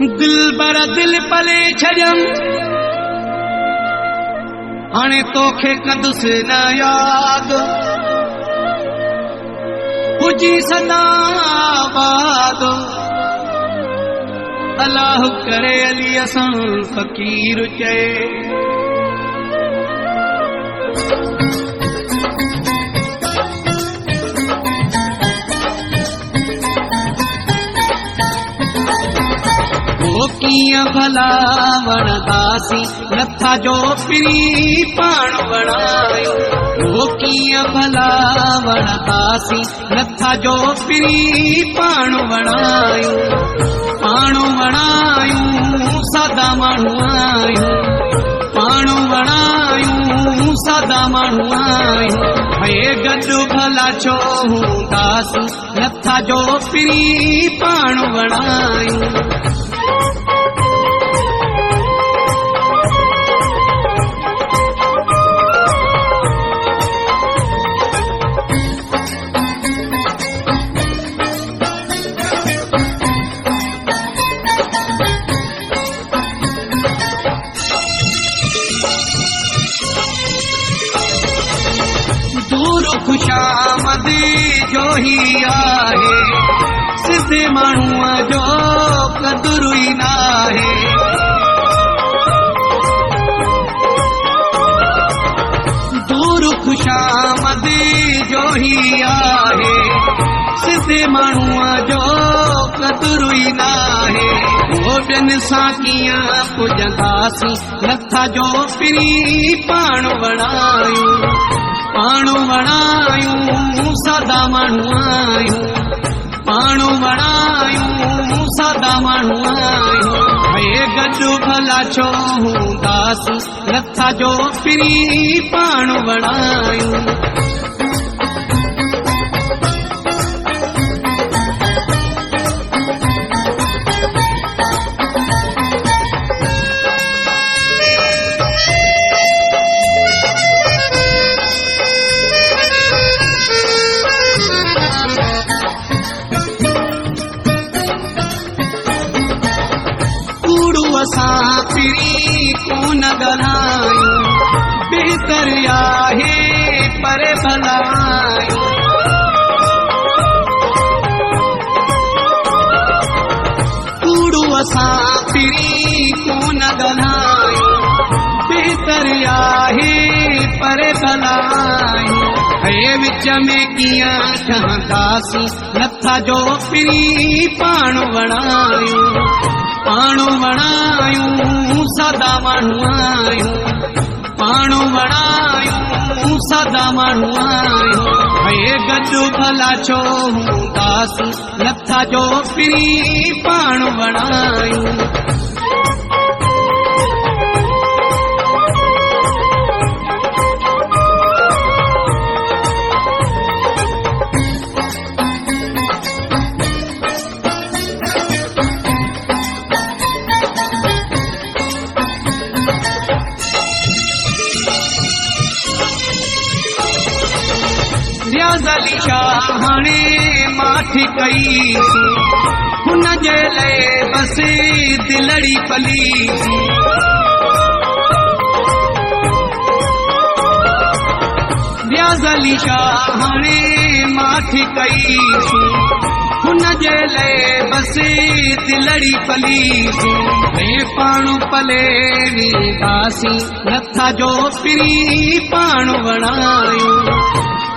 दिलबर दिल पले छजम हाणे तोखे कदुसि न याद हुजी सदा आबाद अल्लाह करे अली असां फ़कीर चए कीअं भला वणंदासीं नथा जो पिरी पाण वणायो वो कीअं भला वणंदासीं नथा जो पिरी पाण वणायो सादा माण्हू आहियूं पाण वणायूं सादा माण्हू आहियूं हे गॾु भला छो हूंदासीं नथा जो पिरी पाण वणायूं खुशामदी जो ही आहे सिद्धे माण्हूअ जो क़दुरु ई नाहे दूर खुशामदी जो ही आहे सिद्धे माण्हूअ जो क़दुरु ई नाहे वो ॿियनि सां कीअं पुॼंदासीं नथा जो पिरी पाण वणायूं पाण वणायूं सादा माण्हू आहियूं पाण वणायूं सादा माण्हू आहियूं हे गॾु भला छो हूंदासीं नथा जो पिरी पाण वणायूं असां पिरी कोन ॻाल्हायूं बेहतर आहे परे भलायूं कूड़ू असां पिरी कोन ॻाल्हायूं बेहतर आहे परे भलायूं हे विच में कीअं ठहंदासीं नथा जो पिरी पाण वणायूं पाण वणायूं सादा माण्हू आहियूं पाण वणायूं सादा माण्हू आहियूं हे गॾु भला छो हूंदासीं नथा जो पिरी पाण वणायूं रियाज़ शाह हाणे माठी कईसीं हुन जे लाइ बसि दिलड़ी पलीसीं रियाज़ शाह हाणे माठी कईसीं हुन जे लाइ बसि दिलड़ी पलीसीं हे पाण पले वींदासीं नथा जो पिरी पाण वणायूं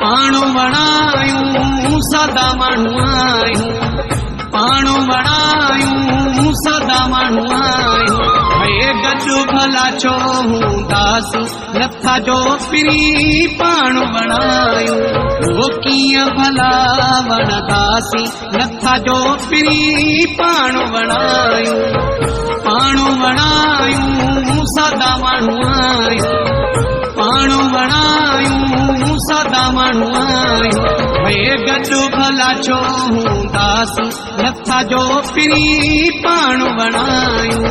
पाण वणायूं सादा माण्हू आहियूं पाण वणायूं सादा माण्हू आहियूं हे गॾु भला छो हूंदासीं नथा जो पिरी पाण वणायूं वो कीअं भला वणंदासीं नथा जो पिरी पाण वणायूं सादा माण्हू आहियूं पाण वणायूं सादा माण्हू आहियूं हे गॾु भला छो हूंदासीं नथा जो पिरी पाण वणायूं